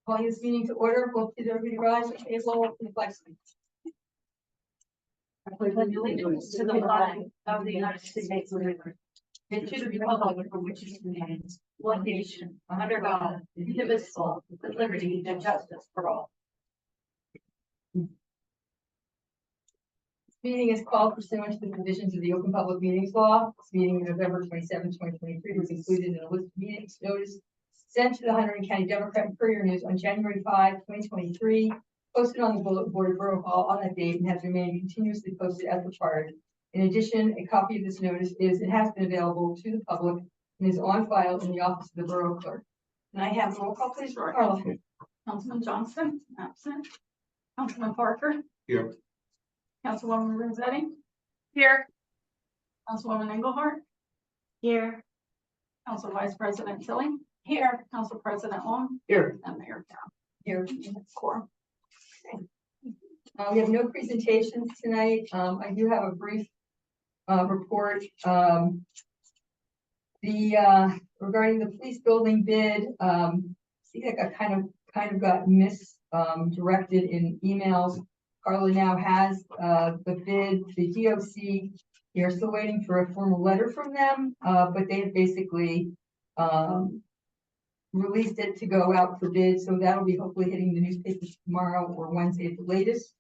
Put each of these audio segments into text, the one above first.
Calling this meeting to order, will please everybody rise and say roll in the flag salute. I pledge allegiance to the flag of the United States of America and to the republic for which it stands, one nation, under God, indivisible, with liberty and justice for all. This meeting is called pursuant to the provisions of the Open Public Meetings Law. This meeting of November 27, 2023 was included in a list of meetings notice sent to the Hunterdon County Democrat and Courier News on January 5, 2023, posted on the bulletin board of Borough Hall on that date and has remained continuously posted as required. In addition, a copy of this notice is and has been available to the public and is on file in the office of the Borough Clerk. And I have roll call, please, for Carla. Councilman Johnston, absent. Councilman Parker. Here. Councilwoman Rossetti. Here. Councilwoman Engelhardt. Here. Council Vice President Tilly. Here. Council President Long. Here. And Mayor Brown. Here. Quorum. We have no presentations tonight. I do have a brief report. Regarding the police building bid, see that got kind of got misdirected in emails. Carla now has the bid, the DOC. You're still waiting for a formal letter from them, but they have basically released it to go out for bid. So that'll be hopefully hitting the newspapers tomorrow or Wednesday at the latest.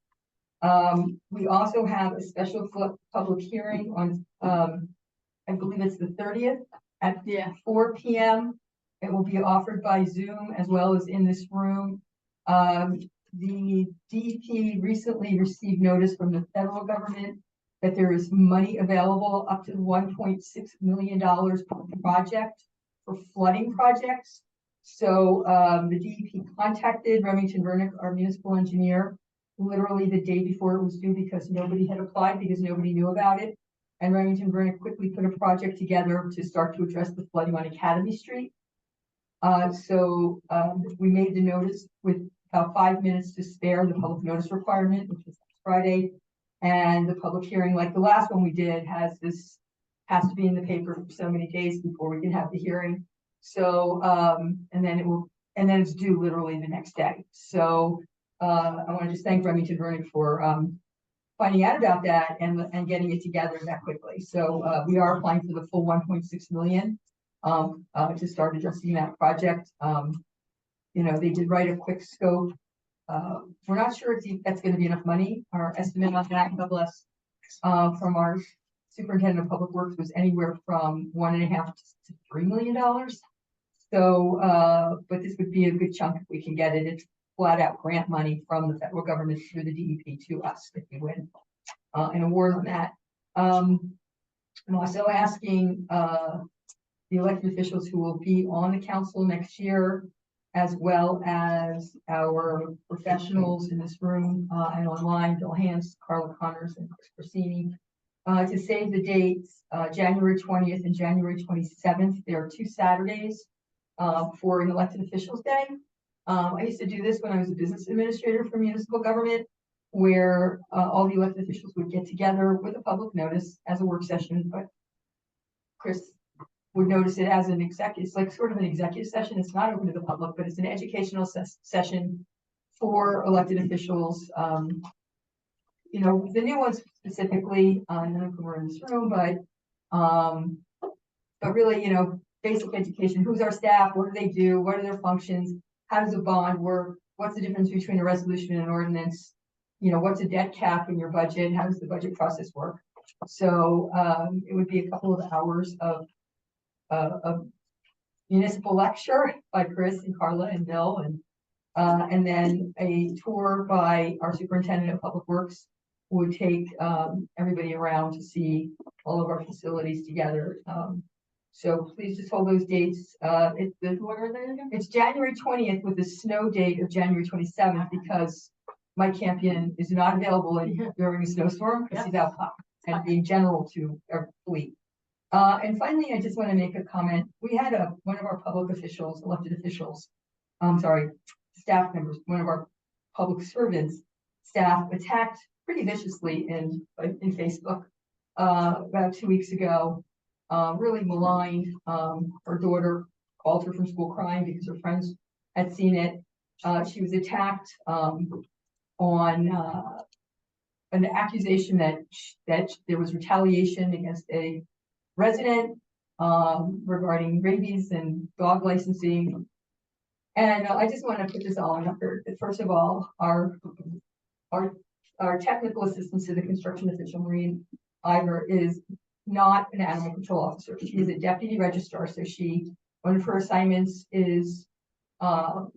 We also have a special public hearing on, I believe it's the 30th at 4 p.m. It will be offered by Zoom as well as in this room. The DEP recently received notice from the federal government that there is money available up to $1.6 million per project for flooding projects. So the DEP contacted Remington Vernick, our municipal engineer, literally the day before it was due because nobody had applied because nobody knew about it. And Remington Vernick quickly put a project together to start to address the flooding on Academy Street. We made the notice with about 5 minutes to spare the public notice requirement, which was Friday. And the public hearing, like the last one we did, has to be in the paper for so many days before we can have the hearing. So, and then it's due literally the next day. So I want to just thank Remington Vernick for finding out about that and getting it together that quickly. So we are applying for the full 1.6 million to start addressing that project. You know, they did write a quick scope. We're not sure if that's going to be enough money. Our estimate on that, God bless, from our superintendent of public works was anywhere from $1.5 to $3 million. So, but this would be a good chunk if we can get it. It's flat out grant money from the federal government through the DEP to us if we win an award on that. I'm also asking the elected officials who will be on the council next year, as well as our professionals in this room and online, Bill Hans, Carla Connors, and Chris Corsini, to save the dates, January 20th and January 27th. There are 2 Saturdays for an elected officials day. I used to do this when I was a business administrator for municipal government, where all the elected officials would get together with a public notice as a work session, but Chris would notice it as an executive, it's like sort of an executive session. It's not open to the public, but it's an educational session for elected officials. You know, the new ones specifically, none of them are in this room, but really, you know, basic education. Who's our staff? What do they do? What are their functions? How does a bond work? What's the difference between a resolution and an ordinance? You know, what's a debt cap in your budget? How does the budget process work? So it would be a couple of hours of municipal lecture by Chris and Carla and Bill, and then a tour by our superintendent of public works would take everybody around to see all of our facilities together. So please just hold those dates. It's January 20th with the snow date of January 27th because Mike Campion is not available during a snowstorm because he's out and being general to our fleet. And finally, I just want to make a comment. We had one of our public officials, elected officials, staff members, one of our public servants, staff attacked pretty viciously in Facebook about 2 weeks ago. Really maligned. Her daughter called her from school crying because her friends had seen it. She was attacked, on, an accusation that there was retaliation against a resident, regarding rabies and dog licensing. And I just want to put this all on record, that first of all, our technical assistance to the construction official, Maureen Ivor, is not an animal control officer. She is a deputy registrar, so one of her assignments is, dog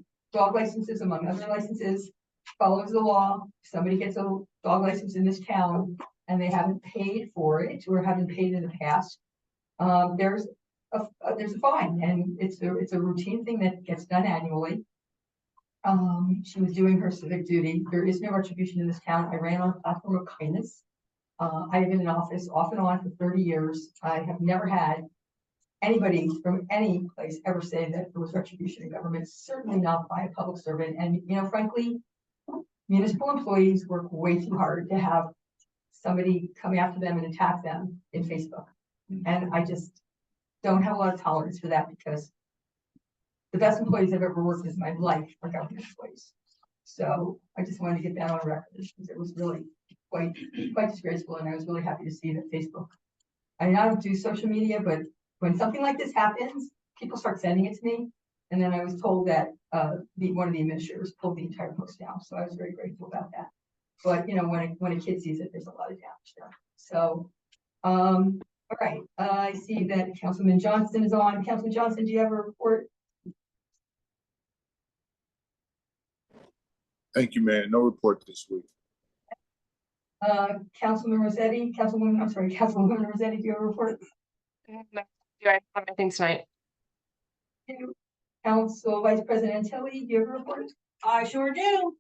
licenses, among other licenses, follows the law. If somebody gets a dog license in this town and they haven't paid for it or haven't paid in the past, there's a fine, and it's a routine thing that gets done annually. She was doing her civic duty. There is no retribution in this town. I ran on a platform of kindness. I've been in office off and on for 30 years. I have never had anybody from any place ever say that there was retribution in government, certainly not by a public servant. And, frankly, municipal employees work way too hard to have somebody come after them and attack them in Facebook. And I just don't have a lot of tolerance for that, because the best employees I've ever worked with in my life are government employees. So I just wanted to get that on record, because it was really quite disgraceful. And I was really happy to see that Facebook, I don't do social media, but when something like this happens, people start sending it to me. And then I was told that one of the administrators pulled the entire post down. So I was very grateful about that. But when a kid sees it, there's a lot of damage there. So all right. I see that Councilman Johnson is on. Councilman Johnson, do you have a report? Thank you, man. No report this week. Councilwoman Rossetti, Councilwoman Rossetti, do you have a report? Do I have anything tonight? Council Vice President Tilly, do you have a report? I sure do.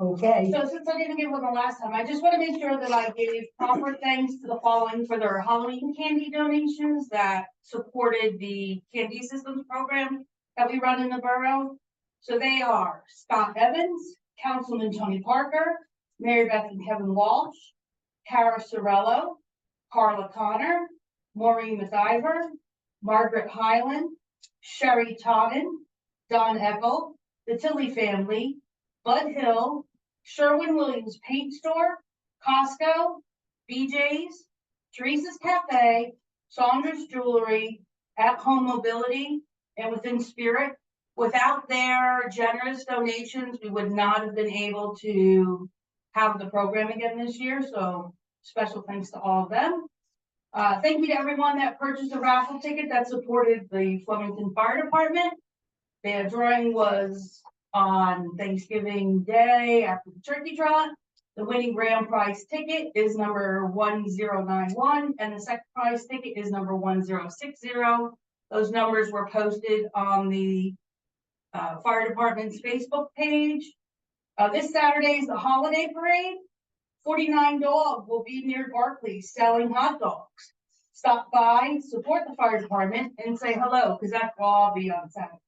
Okay. So since I didn't give one the last time, I just want to make sure that I gave proper thanks to the following for their Halloween candy donations that supported the Candy Systems program that we run in the borough. So they are Scott Evans, Councilman Tony Parker, Mary Beth and Kevin Walsh, Kara Sorello, Carla Connor, Maureen McIver, Margaret Hyland, Sherry Totten, Don Eckel, the Tilly family, Bud Hill, Sherwin Williams Paint Store, Costco, BJ's, Teresa's Cafe, Saunders Jewelry, At Home Mobility, and Within Spirit. Without their generous donations, we would not have been able to have the program again this year. So special thanks to all of them. Thank you to everyone that purchased a raffle ticket that supported the Flemington Fire Department. The drawing was on Thanksgiving Day after the turkey trot. The winning grand prize ticket is number 1091, and the second prize ticket is number 1060. Those numbers were posted on the fire department's Facebook page. This Saturday is the holiday parade. 49 Dog will be near Barclays selling hot dogs. Stop by, support the fire department, and say hello, because that will all be on Saturday.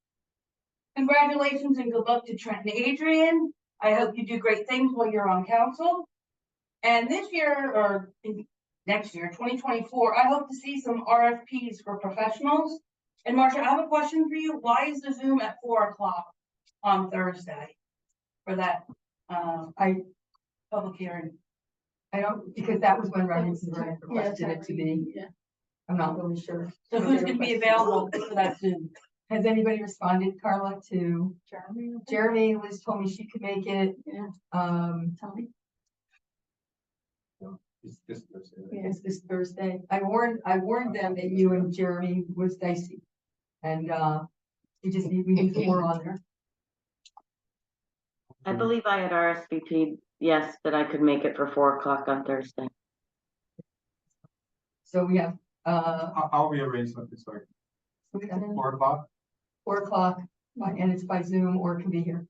Congratulations and good luck to Trent and Adrian. I hope you do great things while you're on council. And this year, or next year, 2024, I hope to see some RFPs for professionals. And Marcia, I have a question for you. Why is the Zoom at 4 o'clock on Thursday for that public hearing? I don't, because that was when Robinson requested it to be. Yeah. I'm not really sure. So who's going to be available for that Zoom? Has anybody responded, Carla, to Jeremy? Liz told me she could make it. Yeah. Tony? It's this Thursday. It's this Thursday. I warned them that you and Jeremy was dicey. And we need 4 on there. I believe I had RSVP'd, yes, that I could make it for 4 o'clock on Thursday. So we have I'll rearrange something, sorry. 4 o'clock? 4 o'clock, and it's by Zoom or it can be here.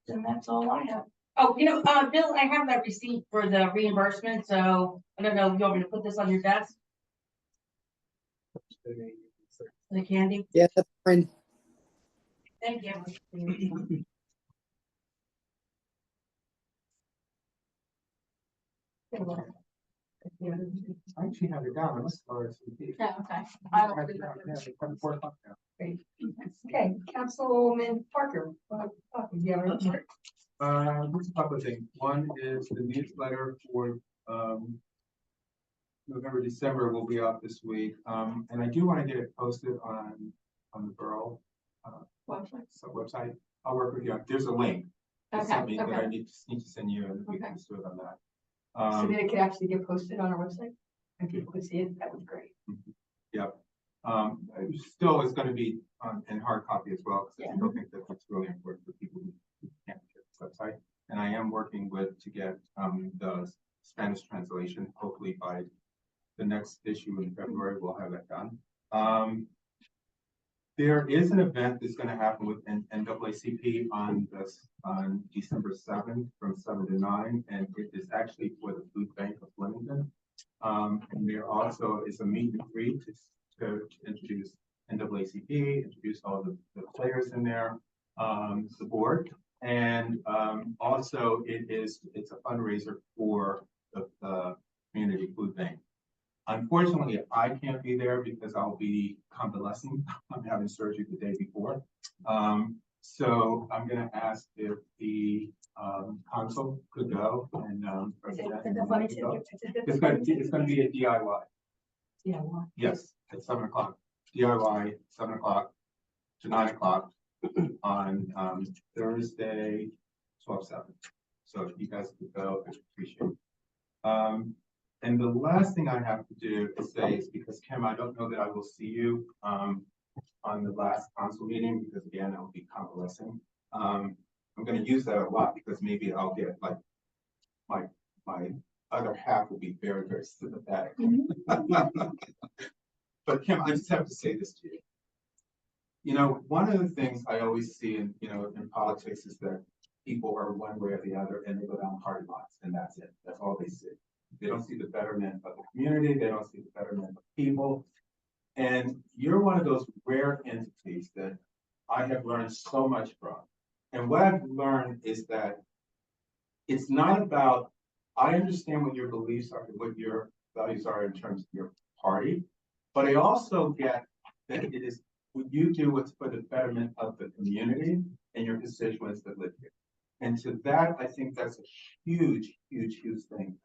And that's all I have. Oh, Bill, I have that receipt for the reimbursement, so I don't know if you want me to put this on your desk. The candy. Yeah, that's fine. Thank you. I actually have it down, unless RSVP. Yeah, okay. I have it down, yeah, it's 4 o'clock now. Okay, Councilman Parker. Do you have a report? Just a couple of things. One is the newsletter for, November, December will be out this week. And I do want to get it posted on the borough, website. I'll work with you. There's a link. They sent me that I need to send you and we can just do it on that. So that it could actually get posted on our website and people could see it, that would be great. Yep. Still is gonna be in hard copy as well, because I Yeah. still think that that's really important for people who can't get this website. And I am working to get the Spanish translation, hopefully by the next issue in February, we'll have that done. There is an event that's gonna happen with NAACP on December 7th from 7 to 9, and it is actually for the Food Bank of Flemington. And there also is a meet and greet to introduce NAACP, introduce all the players in there, the board. And also it's a fundraiser for the community food bank. Unfortunately, I can't be there because I'll be convalescing. I'm having surgery the day before. So I'm gonna ask if the council could go and it's gonna be a DIY. Yeah. Well, Yes, at 7 o'clock. DIY, 7 o'clock to 9 o'clock on Thursday, 12/7. So if you guys could go, I'd appreciate it. And the last thing I have to do is say is because Kim, I don't know that I will see you on the last council meeting because again, I'll be convalescing. I'm gonna use that a lot because maybe I'll get like my other half will be very, very sympathetic. But Kim, I just have to say this to you. You know, one of the things I always see in politics is that people are one way or the other and they go down party lines and that's it. That's all they see. They don't see the betterment of the community. They don't see the betterment of people. And you're one of those rare entities that I have learned so much from. And what I've learned is that it's not about, I understand what your beliefs are, what your values are in terms of your party, but I also get that it is what you do what's for the betterment of the community and your constituents that live here. And to that, I think that's a huge, huge, huge thing.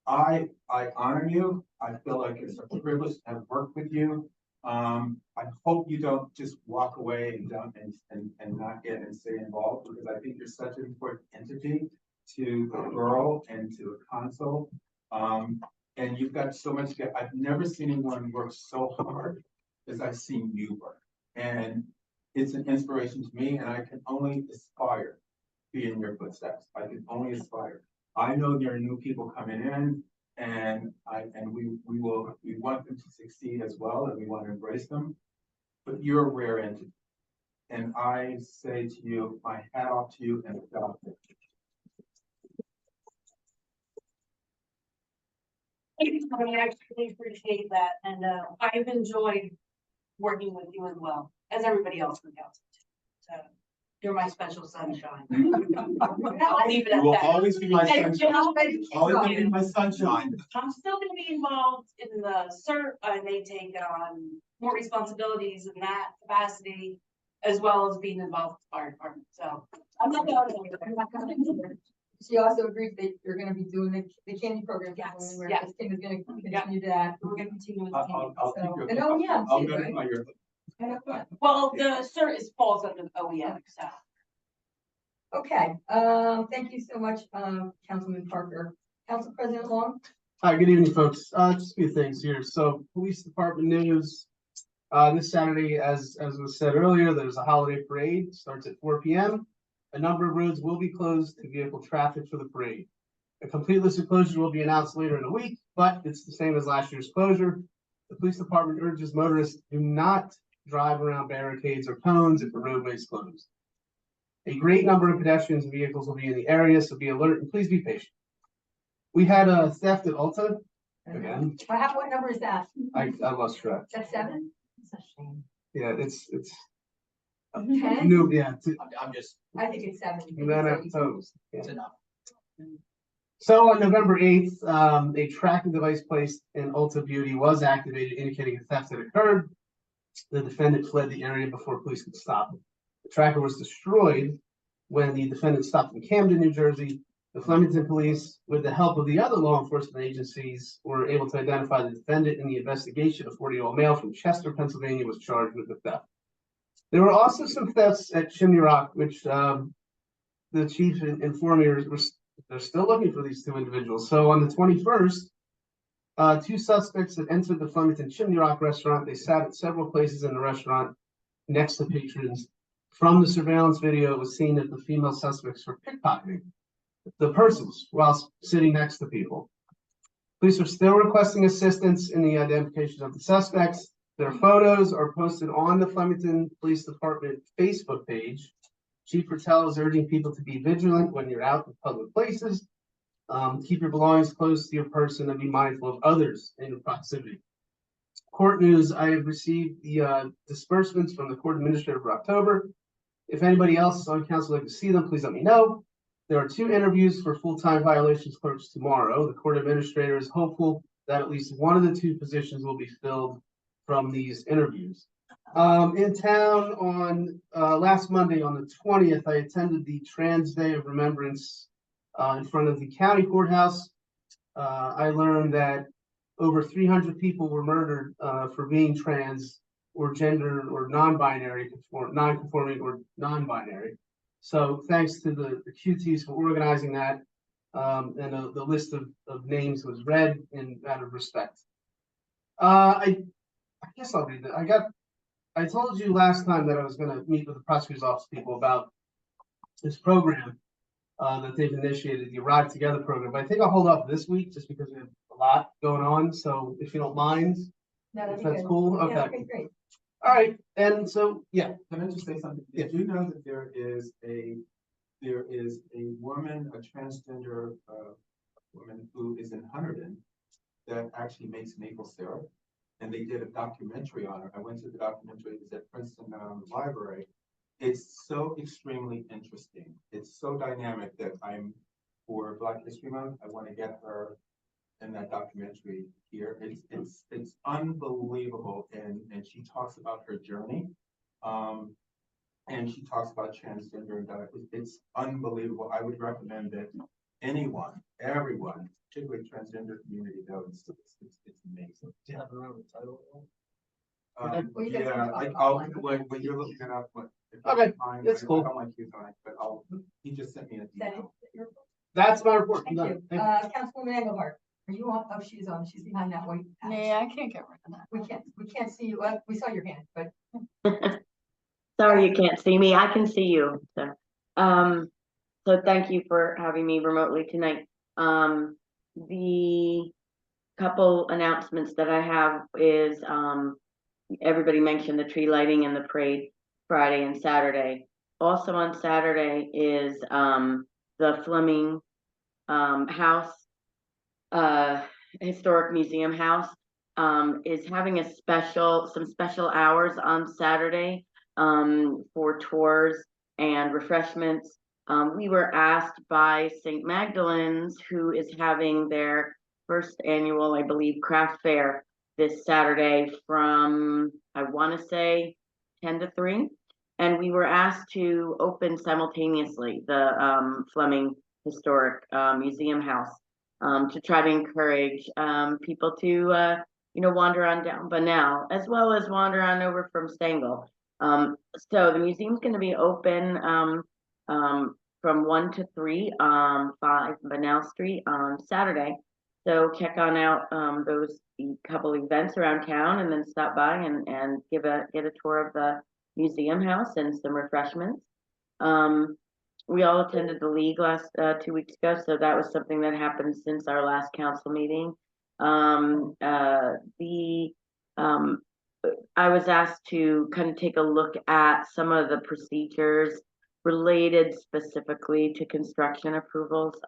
I honor you. I feel like it's a privilege to have worked with you. I hope you don't just walk away and not get and stay involved because I think you're such an important entity to the borough and to the council. And you've got so much, I've never seen anyone work so hard as I've seen you work. And it's an inspiration to me and I can only aspire to be in your footsteps. I can only aspire. I know there are new people coming in and we want them to succeed as well and we want to embrace them, but you're a rare entity. And I say to you, my hat off to you and God. Thank you, Tony. I actually appreciate that. And I've enjoyed working with you as well, as everybody else in the council. So you're my special sunshine. I'll leave it You at will that. always be my And sunshine. Jill, Always be my sunshine. I'm still gonna be involved in the CERT. I may take on more responsibilities in that capacity, as well as being involved with the fire department. So I'm not going anywhere. She also agrees that you're gonna be doing the candy program. Yes, Where yes. Kim is gonna continue that. We're gonna continue with the I'll candy. keep you. And OEM I'll too, go to right? my ear. Kind of fun. Well, the CERT falls under the OEM, so. Okay, thank you so much, Councilman Parker. Council President Long? Hi, good evening, folks. Just a few things here. So police department news. This Saturday, as was said earlier, there's a holiday parade, starts at 4 p.m. A number of roads will be closed to vehicle traffic for the parade. A complete list of closures will be announced later in the week, but it's the same as last year's closure. The police department urges motorists do not drive around barricades or cones if the roadway is closed. A great number of pedestrians and vehicles will be in the area, so be alert and please be patient. We had a theft at Ulta. Again, What number is that? I lost track. Is that 7? It's a shame. Yeah, it's 10? new. Yeah, I'm just, I think it's 7. it's enough. So on November 8th, a tracking device placed in Ulta Beauty was activated, indicating a theft had occurred. The defendant fled the area before police could stop him. The tracker was destroyed when the defendant stopped in Camden, New Jersey. The Flemington police, with the help of the other law enforcement agencies, were able to identify the defendant in the investigation. A 40-year-old male from Chester, Pennsylvania, was charged with the theft. There were also some thefts at Chimney Rock, which the chief informed me they're still looking for these two individuals. So on the 21st, two suspects had entered the Flemington Chimney Rock restaurant. They sat at several places in the restaurant next to patrons. From the surveillance video, it was seen that the female suspects were pickpocketing the persons while sitting next to people. Police are still requesting assistance in the identification of the suspects. Their photos are posted on the Flemington Police Department Facebook page. Chief Patel is urging people to be vigilant when you're out in public places. Keep your belongings close to your person and be mindful of others in your proximity. Court news, I have received the disbursements from the court administrator for October. If anybody else is on council would like to see them, please let me know. There are 2 interviews for full-time violations clerks tomorrow. The court administrator is hopeful that at least one of the 2 positions will be filled from these interviews. In town on last Monday on the 20th, I attended the Trans Day of Remembrance in front of the county courthouse. I learned that over 300 people were murdered for being trans or gender or non-binary, non-conforming or non-binary. So thanks to the QTs for organizing that, and the list of names was read in out of respect. I guess I'll read that. I told you last time that I was going to meet with the prosecutor's office people about this program that they've initiated, the Arrive Together program. But I think I'll hold off this week just because we have a lot going on. So if you don't mind, if that's cool. Okay. Yeah, okay, great. All right. And so, yeah. Can I just say something? Did you know that there is a woman, a transgender woman who is in Hunterdon that actually makes maple syrup? And they did a documentary on her. I went to the documentary, it was at Princeton Library. It's so extremely interesting. It's so dynamic that for Black History Month, I want to get her in that documentary here. It's unbelievable. And she talks about her journey. And she talks about transgender and it's unbelievable. I would recommend that everyone, particularly transgender community, though, it's amazing. Do you have a title? Well, you Yeah, can- I'll when you're looking it up, Okay, that's cool. I don't like using it, but he just sent me an That email. is- That's my report. Thank I'm done. you. Thank Councilwoman Engelhardt, are you on? Oh, she's on. She's behind that white. patch. Yeah, I can't get rid of that. We can't see you. We saw your hand, but Sorry, you can't see me. I can see you. So thank you for having me remotely tonight. The couple announcements that I have is, everybody mentioned the tree lighting and the parade Friday and Saturday. Also on Saturday is, the Fleming, House, Historic Museum House, is having some special hours on Saturday, for tours and refreshments. We were asked by St. Magdalene's, who is having their first annual, I believe, craft fair this Saturday from, I want to say 10 to 3. And we were asked to open simultaneously the Fleming Historic Museum House, to try to encourage people to, wander on down Bunnell, as well as wander on over from Stengel. So the museum's going to be open from 1 to 3 on 5 Bunnell Street on Saturday. So check on out those couple events around town, and then stop by and get a tour of the museum house and some refreshments. We all attended the league last 2 weeks ago, so that was something that happened since our last council meeting. I was asked to kind of take a look at some of the procedures related specifically to construction approvals.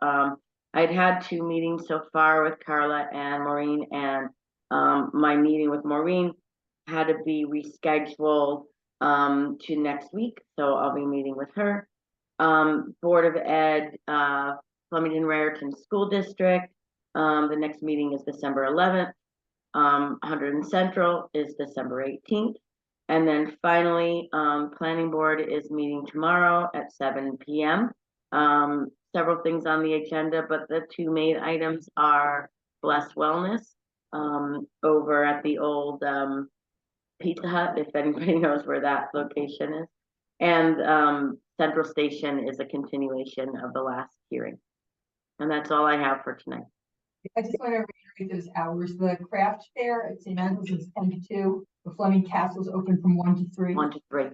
I'd had 2 meetings so far with Carla and Maureen, and my meeting with Maureen had to be rescheduled to next week, so I'll be meeting with her. Board of Ed, Flemington Raritan School District, the next meeting is December 11th. Hunterdon Central is December 18th, And then finally, planning board is meeting tomorrow at 7 p.m. Several things on the agenda, but the two main items are Bless Wellness over at the old Pizza Hut, if anybody knows where that location is. And Central Station is a continuation of the last hearing. And that's all I have for tonight. I just want to reiterate those hours. The craft fair at St. Andrews is 10 to 2. The Fleming Castle's open from 1 to 3. 1 to 3.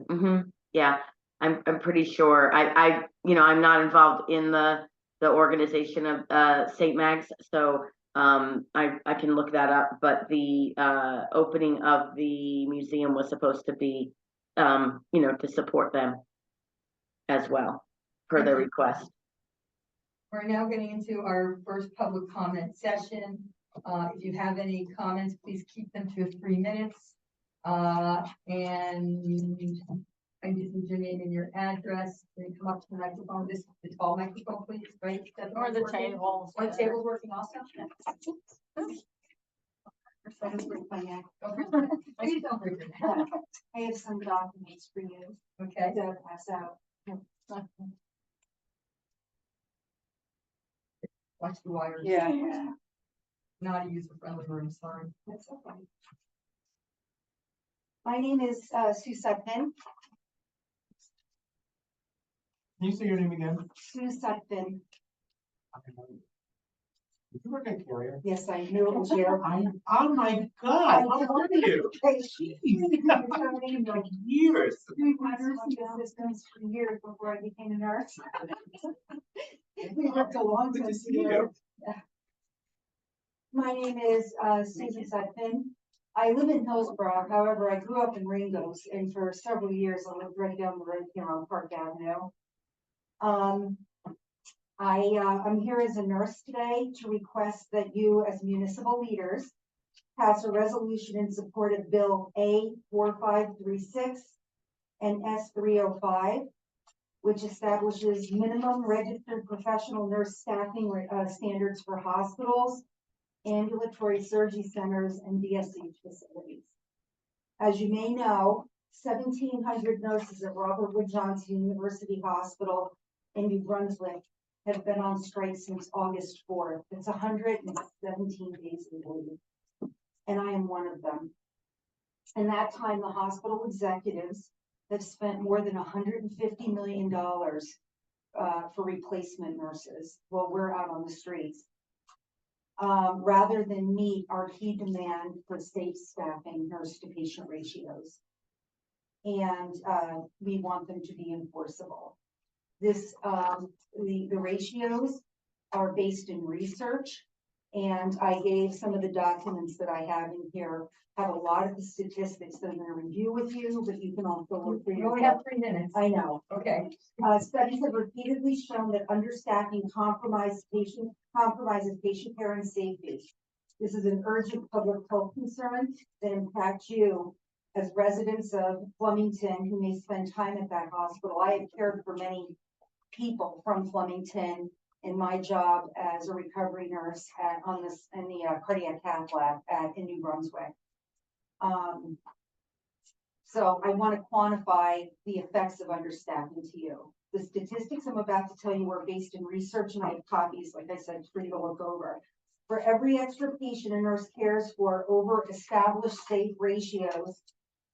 Yeah, I'm pretty sure. I'm not involved in the organization of St. Mag's, so I can look that up. But the opening of the museum was supposed to be, to support them as well, per their request. We're now getting into our first public comment session. If you have any comments, please keep them to 3 minutes. And I just need your name and your address. Then come up to the microphone, the tall microphone, please, right? Or the table. Or the table's working also? Please don't break your neck. I have some documents for you Okay. to pass out. Watch the wires. Yeah. Not a user-friendly room, sorry. That's okay. My name is Sue Sutphin. Can you say your name again? Sue Sutphin. Did you work at Carrier? Yes, I knew it was your. Oh my God, how are you? Like years. Assistants for years before I became a nurse. We worked a long Good time to see together. you. My name is Susan Sutphin. I live in Hillsborough, however, I grew up in Ringos, and for several years I lived right down the road here on Park Avenue. I'm here as a nurse today to request that you, as municipal leaders, pass a resolution in support of Bill A4536 and S305, which establishes minimum registered professional nurse staffing standards for hospitals, ambulatory surgery centers, and DSH facilities. As you may know, 1,700 nurses at Robert Wood Johnson University Hospital in New Brunswick have been on strike since August 4th. It's 117 days of leave, and I am one of them. In that time, the hospital executives have spent more than $150 million for replacement nurses while we're out on the streets. Rather than meet our key demand for safe staffing nurse to patient ratios. And we want them to be enforceable. This, the ratios are based in research, and I gave some of the documents that I have in here, have a lot of the statistics that I'm gonna review with you, but you can also look for We only have 3 minutes. I know. Okay. Studies have repeatedly shown that understaffing compromises patient care and safety. This is an urgent public health concern that impacts you as residents of Flemington who may spend time at that hospital. I have cared for many people from Flemington in my job as a recovery nurse in the cardiac cath lab in New Brunswick. So I want to quantify the effects of understaffing to you. The statistics I'm about to tell you are based in research, and I have copies, like I said, for you to look over. For every extra patient a nurse cares for over established safe ratios,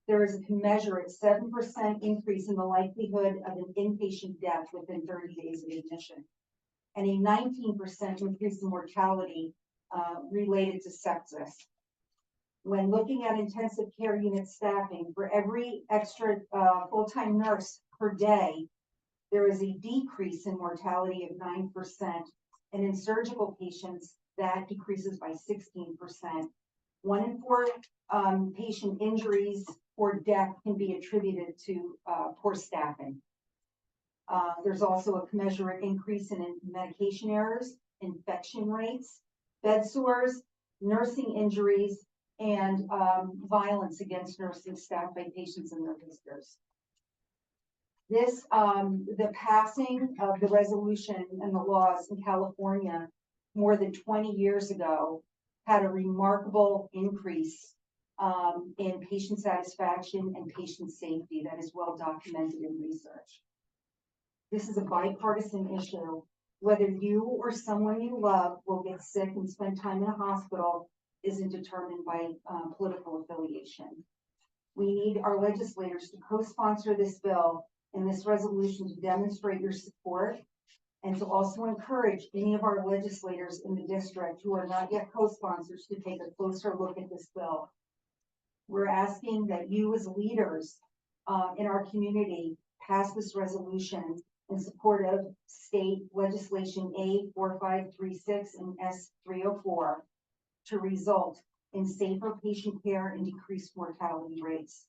there is a commensurate 7% increase in the likelihood of an inpatient death within 30 days of admission, and a 19% increase in mortality related to sepsis. When looking at intensive care unit staffing, for every extra full-time nurse per day, there is a decrease in mortality of 9%, and in surgical patients, that decreases by 16%. 1 in 4 patient injuries or death can be attributed to poor staffing. There's also a commensurate increase in medication errors, infection rates, bed sores, nursing injuries, and violence against nursing staff by patients and their visitors. This, the passing of the resolution and the laws in California more than 20 years ago had a remarkable increase in patient satisfaction and patient safety that is well documented in research. This is a bipartisan issue. Whether you or someone you love will get sick and spend time in a hospital isn't determined by political affiliation. We need our legislators to co-sponsor this bill and this resolution to demonstrate your support and to also encourage any of our legislators in the district who are not yet co-sponsors to take a closer look at this bill. We're asking that you as leaders in our community pass this resolution in support of state legislation A 4536 and S 304 to result in safer patient care and decreased mortality rates.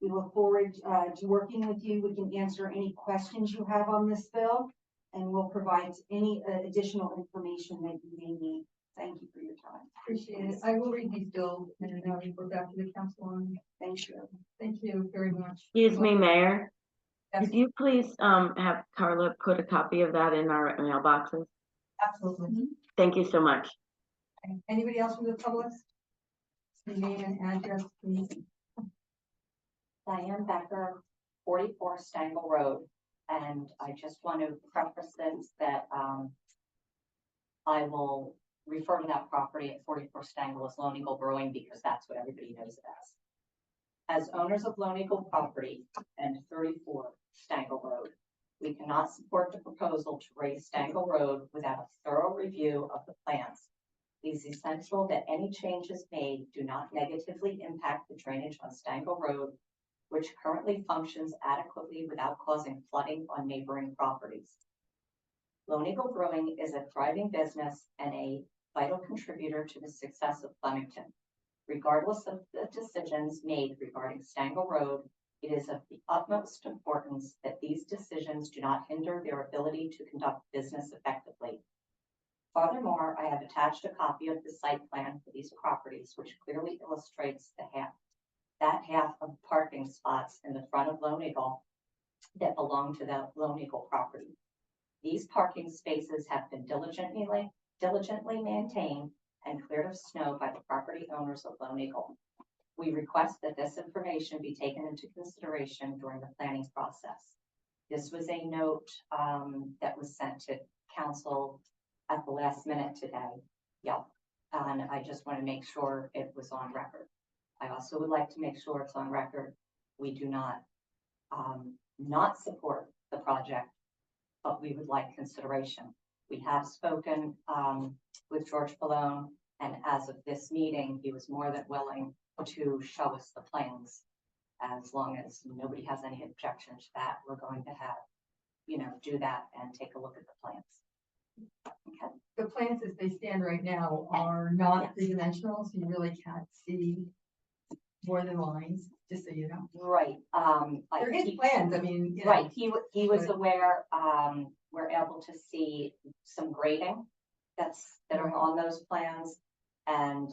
We look forward to working with you. We can answer any questions you have on this bill, and we'll provide any additional information that you may need. Thank you for your time. Appreciate it. I will read these bills and report back to the council on. Thank you. Thank you very much. Excuse me, Mayor, Yes, could you please, have Carla put a copy of that in our mailboxes? absolutely. Thank you so much. Okay. Anybody else from the public? Name and address, please. Diane Becker, 44 Stangle Road. And I just want to preface this that I will refer to that property at 44 Stangle as Lone Eagle Brewing because that's what everybody knows it as. As owners of Lone Eagle property and 34 Stangle Road, we cannot support the proposal to raise Stangle Road without a thorough review of the plans. It is essential that any changes made do not negatively impact the drainage on Stangle Road, which currently functions adequately without causing flooding on neighboring properties. Lone Eagle Brewing is a thriving business and a vital contributor to the success of Flemington. Regardless of the decisions made regarding Stangle Road, it is of the utmost importance that these decisions do not hinder their ability to conduct business effectively. Furthermore, I have attached a copy of the site plan for these properties, which clearly illustrates that half of parking spots in the front of Lone Eagle that belong to the Lone Eagle property. These parking spaces have been diligently maintained and cleared of snow by the property owners of Lone Eagle. We request that this information be taken into consideration during the planning process. This was a note that was sent to council at the last minute today. Yeah, and I just want to make sure it was on record. I also would like to make sure it's on record. We do not support the project, but we would like consideration. We have spoken with George Pallone, and as of this meeting, he was more than willing to show us the plans. As long as nobody has any objection to that, we're going to have, do that and take a look at the plans. Okay. The plans as they stand right now are not three-dimensional, so you really can't see more than lines, just so you know. Right. They're his plans, I mean. Right, he was aware, we're able to see some grading that are on those plans. And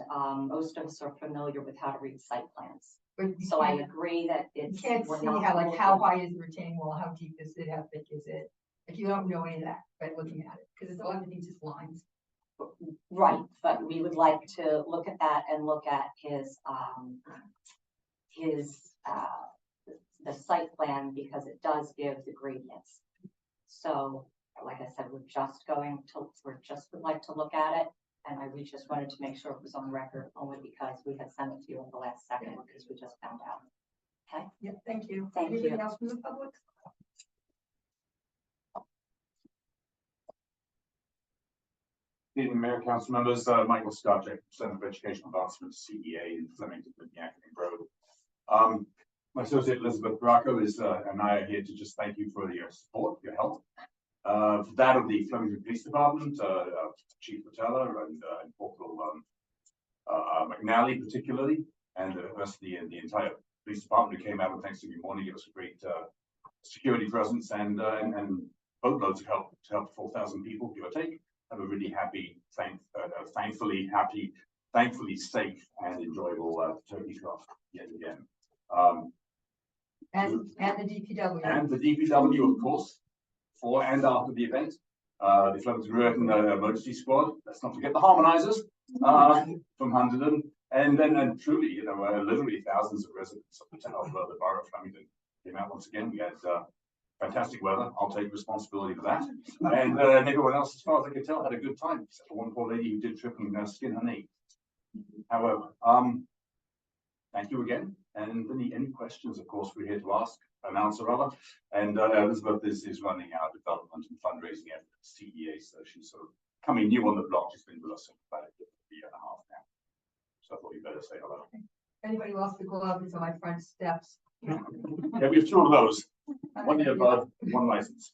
most of us are familiar with how to read site plans. But you So I can't- agree that You it's. can't we're see not how, like, looking- how high is the retaining wall, how deep is it, how thick is it? Like, you don't know any of that by looking at it, because it's all everything's just lines. Right, but we would like to look at that and look at the site plan because it does give the gradients. So, like I said, we just would like to look at it. And we just wanted to make sure it was on record only because we had sent it to you at the last second because we just found out. Okay. Yeah, thank you. Thank Anybody you. else from the public? Good evening, Mayor, council members, Michael Scott, Center for Educational Advancement, CEA in Flemington, Academy Road. My associate Elizabeth Bracco and I are here to just thank you for your support, your help. For that of the Flemington Police Department, Chief Patella and Corporal McNally particularly, and the rest of the entire police department who came out on Thanksgiving morning, give us a great security presence and boatloads of help to help 4,000 people, give or take. Have a really happy, thankfully safe and enjoyable turkey trot yet again. And the DPW. And the DPW, of course, before and after the event. The Flemington Ruritan Emergency Squad. Let's not forget the harmonizers from Hunterdon. And then truly, literally thousands of residents of the town of the borough of Flemington came out once again. We had fantastic weather. I'll take responsibility for that. And everyone else, as far as I can tell, had a good time, except for one poor lady who did trip and skin her knee. However, thank you again. And any questions, of course, we're here to ask, announce rather. And Elizabeth is running our development and fundraising efforts at CEA, so she's sort of coming new on the block. She's been with us for about a year and a half now. So I thought you better say hello. Anybody wants to go up into my front steps? Yeah, we have two of those. 1 year above, one license.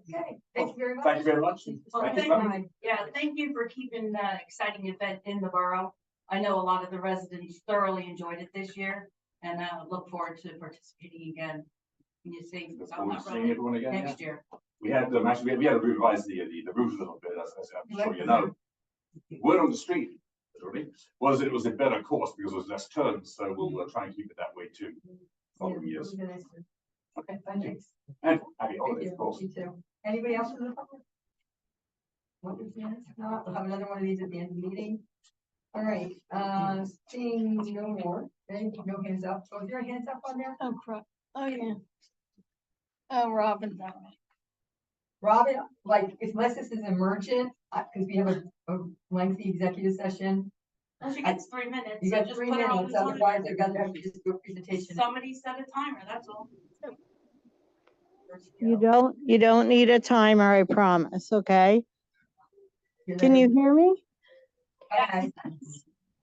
Okay, thank you very much. Thank you very much. Well, Thank you. thank Yeah, thank you for keeping that exciting event in the borough. I know a lot of the residents thoroughly enjoyed it this year, and I look forward to participating again. When you see Look forward to seeing everyone again. next Yeah. year. We had actually we had to revise the route a little bit, as I'm sure you know. Word on the street, literally, was it was a better course because it was less turns, so we'll try and keep it that way too. Following years. Okay, thanks. And happy Thank holidays, you. of course. You too. Anybody else in the public? What is this? No, we'll have another one of these at the end of the meeting. All right, seeing no more, then no hands up. So is there a hands up on there? Oh, crap. Oh, yeah. Oh, Robin. Robin, like, unless this is emergent, because we have a lengthy executive session. Well, she gets 3 minutes. You so got just 3 put her on minutes, the timer. otherwise they're gonna have to just do a presentation. Somebody set a timer, that's all. You don't need a timer, I promise, okay? Can you hear me? Okay.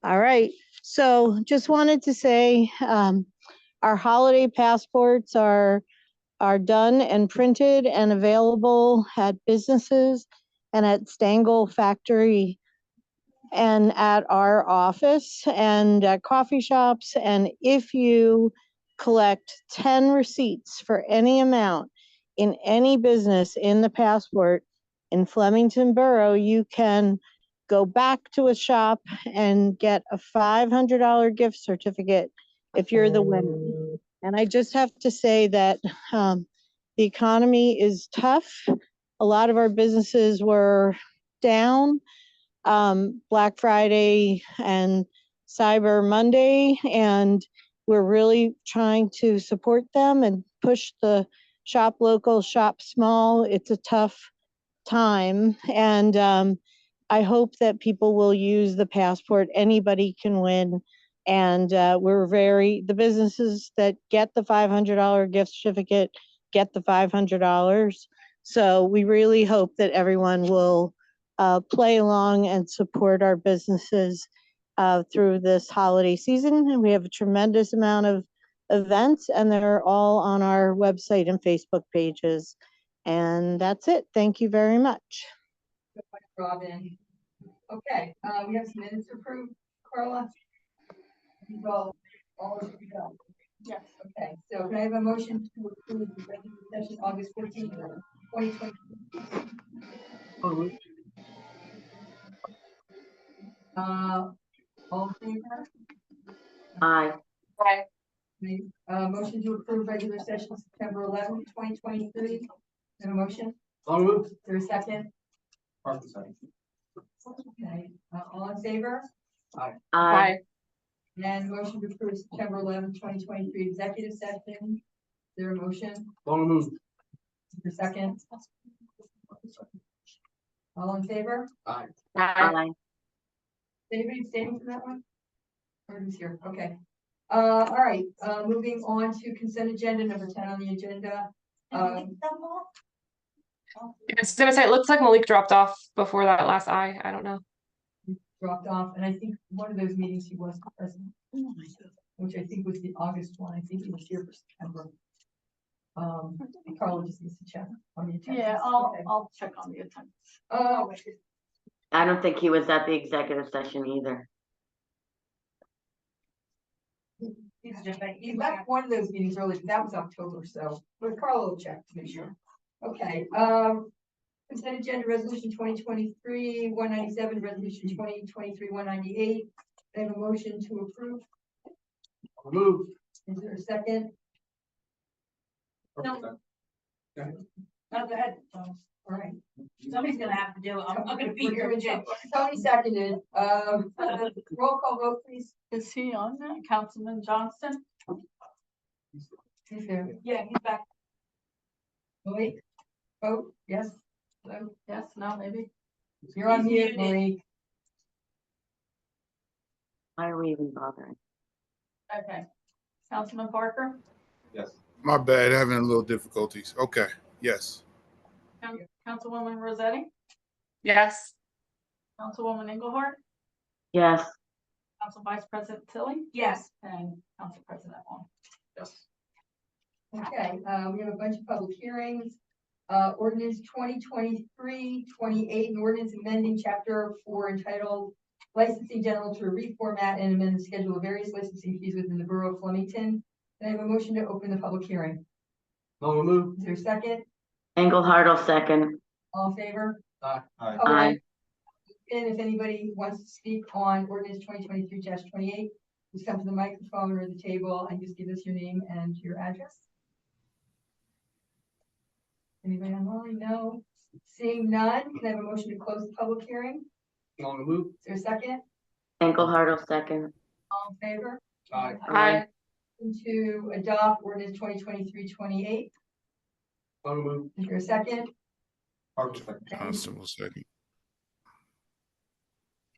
All right, so just wanted to say, our holiday passports are done and printed and available at businesses and at Stangl Factory and at our office and at coffee shops. And if you collect 10 receipts for any amount in any business in the passport in Flemington Borough, you can go back to a shop and get a $500 gift certificate if you're the winner. And I just have to say that the economy is tough. A lot of our businesses were down. Black Friday and Cyber Monday, and we're really trying to support them and push the shop local, shop small. It's a tough time, and I hope that people will use the passport. Anybody can win, and the businesses that get the $500 gift certificate get the $500. So we really hope that everyone will play along and support our businesses through this holiday season. And we have a tremendous amount of events, and they're all on our website and Facebook pages. And that's it. Thank you very much. Robin. Okay, we have some minutes to approve, Carla. These all should be done. Yes. Okay, so can I have a motion to approve the regular session August 14th, 2020? All in favor? Aye. Bye. Motion to approve regular session September 11th, 2023. Have a motion? Long move. Is there a second? Parker, second. Okay, all in favor? Aye. Bye. And motion to approve September 11th, 2023 executive session. Is there a motion? Long move. Is there a second? All in favor? Bye. Aye. Anybody abstaining from that one? Or who's here? Okay. All right, moving on to consent agenda number 10 on the agenda. I was gonna say, it looks like Malik dropped off before that last I don't know. Dropped off, and I think one of those meetings he was present, which I think was the August one. I think he was here for September. Carla just needs to check on the attendance. Yeah, Okay. I'll check on the attendance. I don't think he was at the executive session either. He's just like, He left one of those meetings early, that was October, so, but Carla will check to make sure. Okay, consent agenda resolution 2023-197, resolution 2023-198. I have a motion to approve. Move. Is there a second? No. Parker, second. No, go ahead. All right, Somebody's gonna have to do it. I'm not gonna be here in January. Tony seconded, roll call vote, please. Is he on that? Councilman Johnston? He's there. Yeah, he's back. Malik, vote, yes, hello, Yes, no, maybe. you're on He's mute, muted. Malik. Why are we even bothering? Okay. Councilman Parker? Yes. My bad, having a little difficulties. Okay, yes. Councilwoman Rosetti? Yes. Councilwoman Engelhardt? Yes, Council Vice President Tilly? Yes. And Council President Wong? Yes. Okay, we have a bunch of public hearings. Ordinance 2023-28, an ordinance amending chapter 4 entitled Licensing General to reformat and amend the schedule of various licensing fees within the Borough of Flemington. Can I have a motion to open the public hearing? Long move. Is there a second? Engelhardt will second. All in favor? Aye. Aye. Aye. And if anybody wants to speak on ordinance 2023-28, just come to the microphone or the table and just give us your name and your address. Anybody online? No. Seeing none, can I have a motion to close the public hearing? Long move. Is there a second? Engelhardt will second. All in favor? Aye. Aye. To adopt ordinance 2023-28. Long move. Is there a second? Parker second. Johnston will second.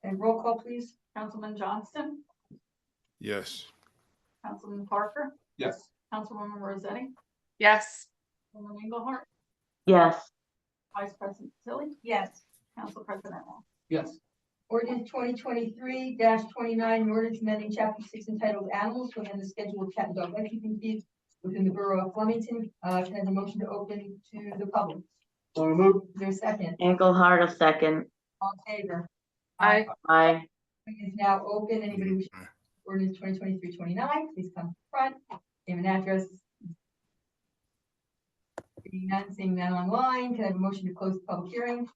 And roll call, please. Councilman Johnston? Yes. Councilman Parker? Yes. Councilwoman Rosetti? Yes. Councilwoman Engelhardt? Yes, Vice President Tilly? Yes. Council President Wong? Yes. Ordinance 2023-29, an ordinance amending chapter 6 entitled Animals to amend the schedule of cat and dog licensing fees within the Borough of Flemington. Can I have a motion to open to the public? Long move. Is there a second? Engelhardt will second. All in favor? Aye. Aye. Is now open. Anybody wishing to ordinance 2023-29, please come to the front, name and address. Seeing none online, can I have a motion to close the public hearing?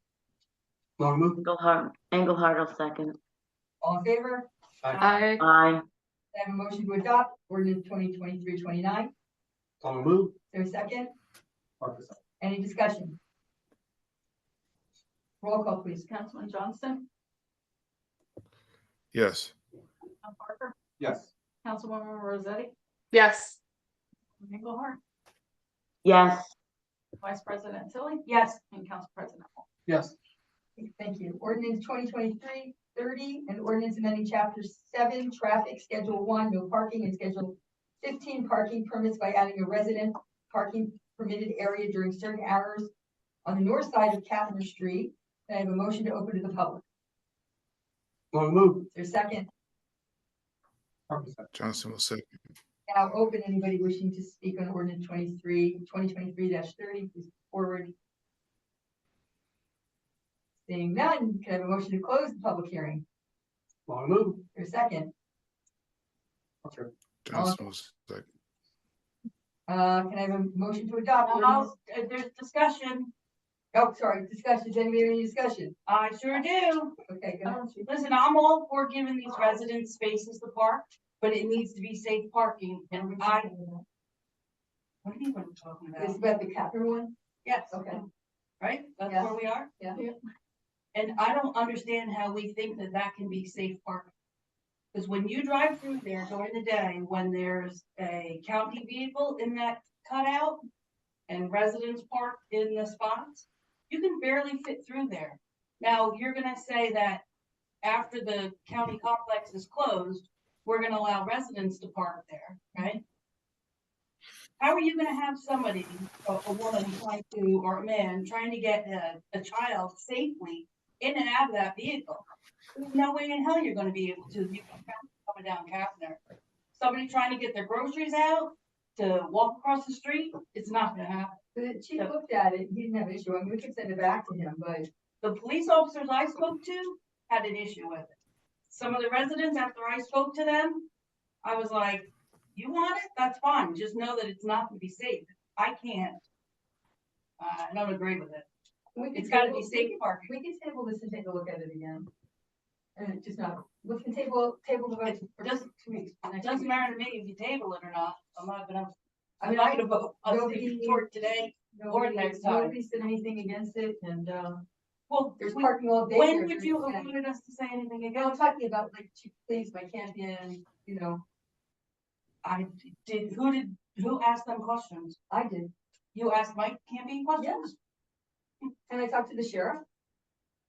Long move. Engelhardt will second. All in favor? Aye. Aye. Can I have a motion to adopt ordinance 2023-29? Is Long move. there a second? Parker second. Any discussion? Roll call, please. Councilman Johnston? Yes. Councilman Parker? Yes. Councilwoman Rosetti? Yes. Engelhardt? Yes, Vice President Tilly? Yes. And Council President Wong? Yes. Thank you. Ordinance 2023-30, and ordinance amending chapter 7, traffic, schedule 1, no parking, and schedule 15, parking permits by adding a resident parking permitted area during certain hours on the north side of Catherine Street. Can I have a motion to open to the public? Long move. Is there a second? Parker second. Johnston will second. Now open. Anybody wishing to speak on ordinance 2023-30, please forward. Seeing none, can I have a motion to close the public hearing? Long move. Is there a second? Parker. Johnston will second. Can I have a motion to adopt ordinance? There's discussion. Oh, sorry, discussion. Does anybody have any discussion? I sure do. Okay, go ahead. Listen, I'm all for giving these residents spaces to park, but it needs to be safe parking, and what are you even talking This is about? about the Catherine one? Yes, Okay. right? That's Yes. where we are? Yeah. And I don't understand how we think that that can be safe parking. Because when you drive through there during the day, when there's a county vehicle in that cutout and residents park in the spots, you can barely fit through there. Now, you're gonna say that after the county complex is closed, we're gonna allow residents to park there, right? How are you gonna have somebody, a woman trying to, or a man trying to get a child safely in and out of that vehicle? There's no way in hell you're gonna be able to, coming down Kastner. Somebody trying to get their groceries out, to walk across the street, it's not gonna happen. The chief looked at it. He didn't have an issue. I mean, we could send it back to him, but The police officers I spoke to had an issue with it. Some of the residents, after I spoke to them, I was like, you want it? That's fine. Just know that it's not gonna be safe. I can't. I don't agree with it. we could It's gotta table- be safe parking. We can table this and take a look at it again. And it just not, we can table the vote for Doesn't- 2 weeks. It doesn't matter to me if you table it or not. I'm not gonna I vote. I'll nobody- take it for it today. Or next time. Nobody said anything against it, and, Well, There's parking all day. when there would during you the have day. wanted us to say anything No, again? I'm talking about like, please, my Campion, you know, I who asked them questions? I did. You asked Mike Camping questions? And I talked to the sheriff.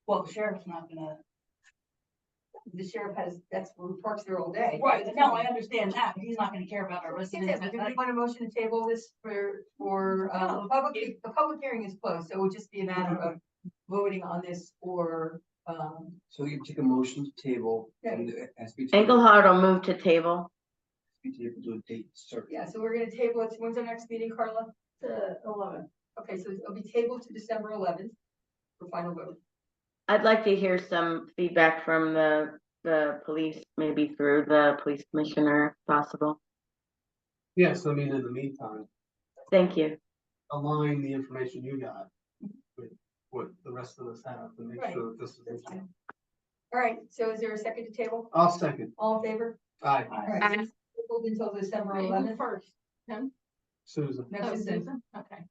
Well, the sheriff's not gonna. The sheriff that's who parks there all day. Right, no, I understand that, but he's not gonna care about our Do residents. we want a motion to table this the public hearing is closed, so it would just be a matter of voting on this or, So you take a motion to table and it has to be. Engelhardt will move to table. Be tabled to a date certain. yeah, so we're gonna table it. When's our next meeting, Carla? The 11. Okay, so it'll be tabled to December 11th for final vote. I'd like to hear some feedback from the police, maybe through the police commissioner, if possible. Yes, I mean, in the meantime, Thank you. align the information you got with what the rest of us have to make Right. sure that this is. That's fine. All right, so is there a second to table? I'll second. All in favor? Aye. All right, so it's tabled until December 11th. First. Him? Susan. No, Oh, Susan. Susan? Okay.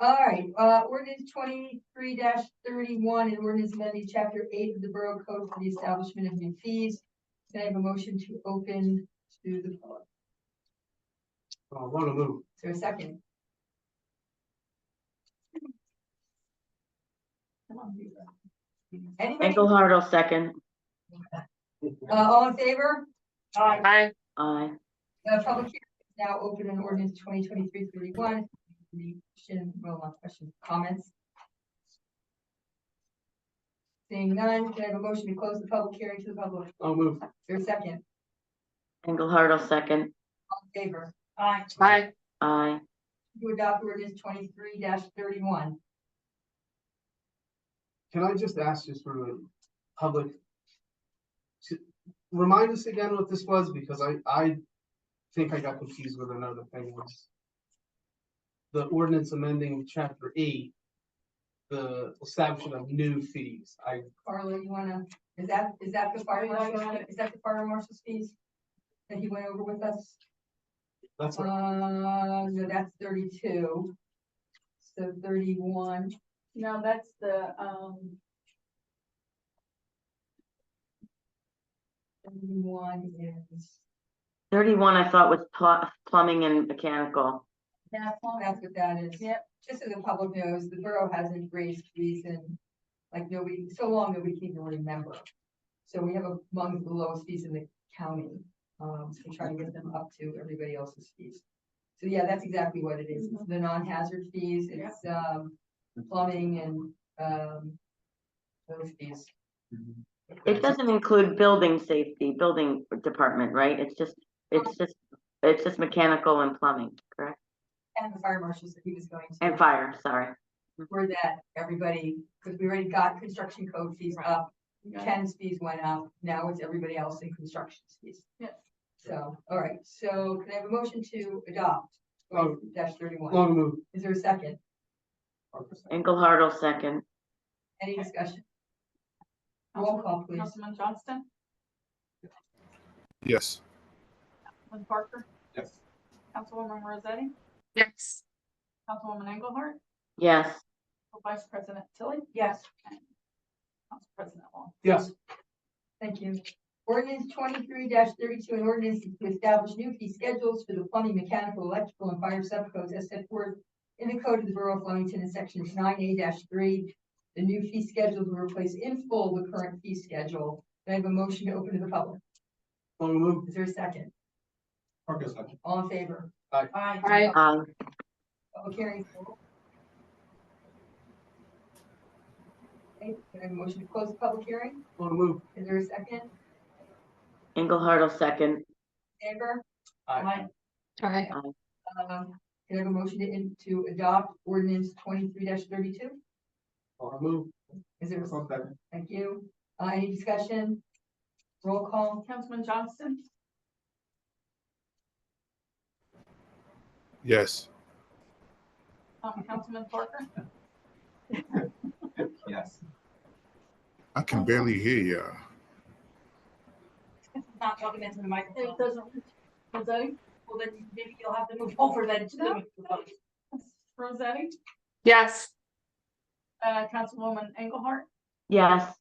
All right, ordinance 23-31 and ordinance amending chapter 8 of the Borough Code for the establishment of new fees. Can I have a motion to open to the public? I want to move. Is there a second? Come on, do that. Anybody, Engelhardt will second. all in favor? Aye. Aye. The public hearing is now open on ordinance 2023-31. Any question, well, not question, comments? Seeing none, can I have a motion to close the public hearing to the public? I'll move. Is there a second? Engelhardt will second. All in favor? Aye. Aye. Aye. To adopt ordinance 23-31. Can I just ask just for the public to remind us again what this was, because I think I got confused with another thing. Was the ordinance amending chapter 8, the establishment of new fees. Carla, you wanna, is that the fire marshal, is that the fire marshal's fees? That he went over with us? That's what, No, that's 32. So 31. No, that's the, 31 is, 31 I thought was plumbing and mechanical. that's what that is. Yep. Just so the public knows, the borough hasn't raised fees in, like, nobody, so long that we can't even remember. So we have among the lowest fees in the county. So we try to get them up to everybody else's fees. So yeah, that's exactly what it is. It's the non-hazard fees, it's, plumbing and, those fees. It doesn't include building safety, building department, right? It's just mechanical and plumbing, correct? And the fire marshals that he was going to. And fire, sorry. For that, everybody, because we already got construction code fees up, Ken's fees went up, now it's everybody else in construction fees. Yes. So, all right, so can I have a motion to adopt? Oh. -31, long move. is there a second? Engelhardt will second. Any discussion? Roll call, please. Councilman Johnston, Yes. Councilman Parker, Yes. Councilwoman Rossetti, Yes. Councilwoman Engelhardt, Yes. Vice President Tilly. Yes. And Council President Long. Yes. Thank you. Ordinance 23-32, an ordinance to establish new fee schedules for the plumbing, mechanical, electrical, and fire subcodes as set forth in the code of the Borough of Flemington in sections 9A-3. The new fee schedules will replace in full the current fee schedule. Can I have a motion to open to the public? Long move. Is there a second? Parker second. All in favor? Aye. Aye. Aye. Public hearing. Okay, can I have a motion to close the public hearing? Long move. Is there a second? Engelhardt will second. Favor? Aye. Aye. Can I have a motion to adopt ordinance 23-32? Long move. Is there, Second. thank you. Any discussion? Roll call. Councilman Johnston, Yes. Councilman Parker, Yes. I can barely hear you. not talking into the microphone. It doesn't, Rossetti, well then maybe you'll have to move over then to the microphone. Rosetti, Yes. Councilwoman Engelhardt, Yes.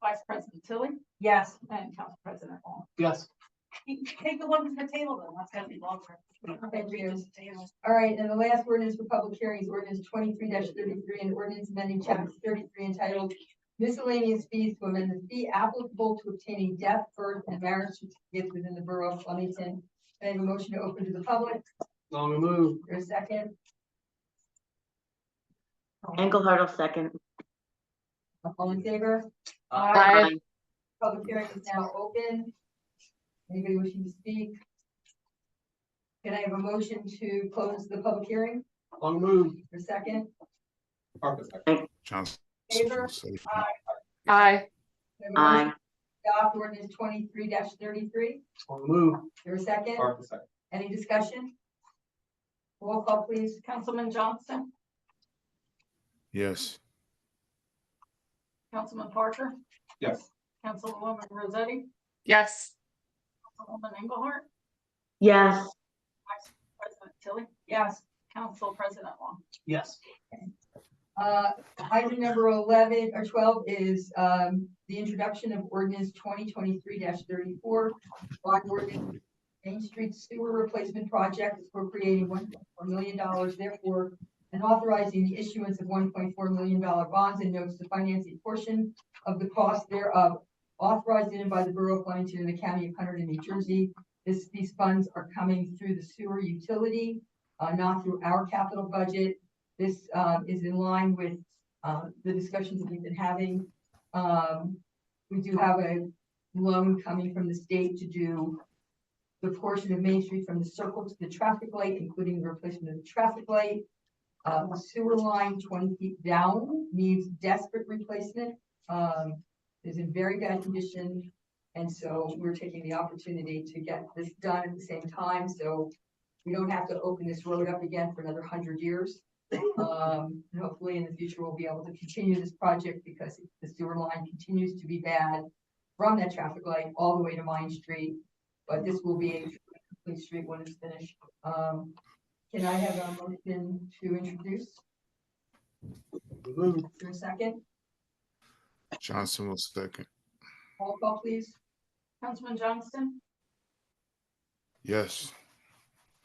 Vice President Tilly, Yes. and Council President Long. Yes. Take the one to the table then, that's gonna be longer. Thank you. All right, and the last ordinance for public hearing is ordinance 23-33, and ordinance amending chapter 33 entitled miscellaneous fees to amend the fee applicable to obtaining death, birth, and marriage certificates within the borough of Flemington. Can I have a motion to open to the public? Long move. For a second, Engelhardt will second. all in favor? Aye. Public hearing is now open. Anybody wishing to speak? Can I have a motion to close the public hearing? Long move. For a second, Parker second. Johnson. favor? will say. Aye. Can I have a motion Aye. to adopt ordinance 23-33? Long move. For a second, Parker second. any discussion? Roll call, please. Councilman Johnston, Yes. Councilman Parker, Yes. Councilwoman Rosetti, Yes. Councilwoman Engelhardt, Yes. Vice President Tilly, Yes. Council President Long. Yes. Item number 11 or 12 is, the introduction of ordinance 2023-34. Bond ordinance, Main Street Sewer Replacement Project appropriating $1.4 million, therefore, and authorizing the issuance of $1.4 million bonds and notes to finance a portion of the cost thereof, authorized in and by the Borough of Flemington and the County of Hunterdon, New Jersey. These funds are coming through the sewer utility, not through our capital budget. This is in line with the discussions that we've been having. We do have a loan coming from the state to do the portion of Main Street from the circle to the traffic light, including the replacement of the traffic light. The sewer line 20 feet down needs desperate replacement. Is in very bad condition. And so we're taking the opportunity to get this done at the same time, so we don't have to open this road up again for another 100 years. And hopefully in the future, we'll be able to continue this project because the sewer line continues to be bad from that traffic light all the way to Mine Street. But this will be a complete street when it's finished. Can I have a motion to introduce Move. for a second? Johnson will second. Roll call, please. Councilman Johnston, Yes.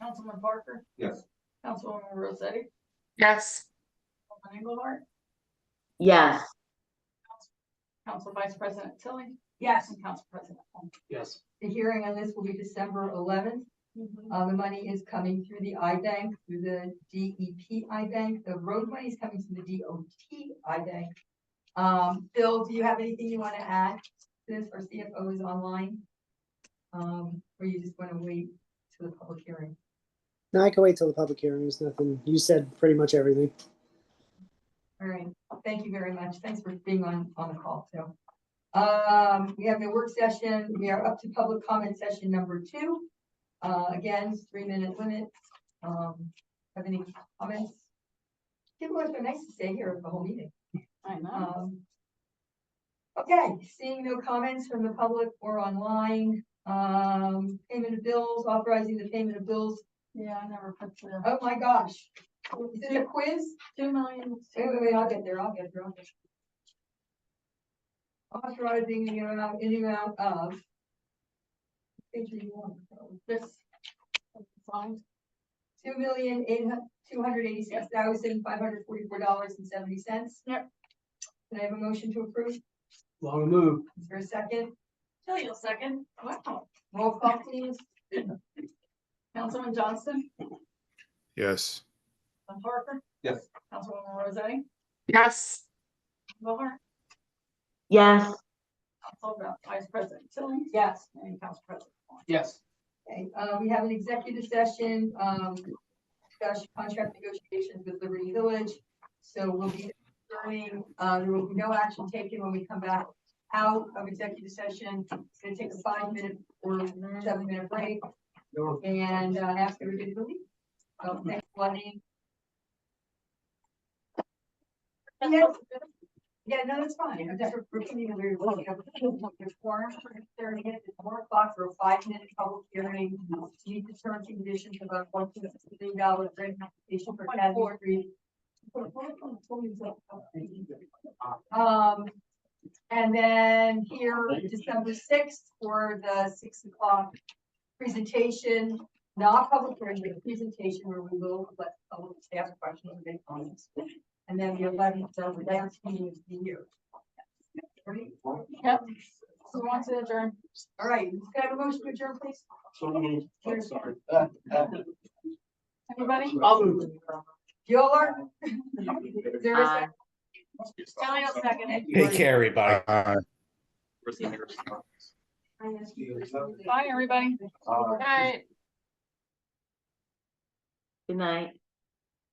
Councilman Parker, Yes. Councilwoman Rosetti, Yes. Councilwoman Engelhardt, Yes. Council Vice President Tilly, Yes. and Council President Long. Yes. The hearing on this will be December 11th. The money is coming through the I-Bank, through the DEP I-Bank. The road money is coming through the DOT I-Bank. Bill, do you have anything you want to add since our CFO is online? Or you just want to wait to the public hearing? No, I can wait till the public hearing. There's nothing, you said pretty much everything. All right, thank you very much. Thanks for being on the call too. We have a work session. We are up to public comment session number 2. Again, 3-minute limit. Have any comments? People are so nice to stay here the whole meeting. I know. Okay, seeing no comments from the public or online, payment of bills, authorizing the payment of bills. Yeah, I never put the Oh my gosh. Is it a quiz? 2 million. Wait, I'll get there. Authorizing the amount, in the amount of. Page 81. This. Fine. $2,286,544.70. Yep. Can I have a motion to approve? Long move. Is there a second? Tilly will second. Wow. Roll call, please. Councilman Johnston, Yes. Councilman Parker, Yes. Councilwoman Rosetti, Yes. Engelhardt, Yes. Council Vice President Tilly, Yes. and Council President Long. Yes. Okay, we have an executive session, discuss contract negotiations with Liberty Village. So we'll be adjourning, there will be no action taken when we come back out of executive session. It's gonna take a 5-minute or 7-minute break and ask everybody to leave. So thanks, Lenny. Yes. Yeah, no, that's fine. I'm just repeating the report. There's quorum for 30 minutes, it's 4 o'clock for a 5-minute public hearing. To meet the terms and conditions about $1.3 grant application for Academy Street. And then here, December 6th for the 6 o'clock presentation, not public hearing, but a presentation where we will let public ask questions and make comments. And then the 11th, the last meeting of the year. Ready? Yep. Who wants to adjourn? All right, can I have a motion to adjourn, please? So moved. I'm sorry. Everybody? I'll move. Bueller? Is there a second? Kelly will second it. Take care, everybody. Bye, everybody. Uh, Good night. Good night.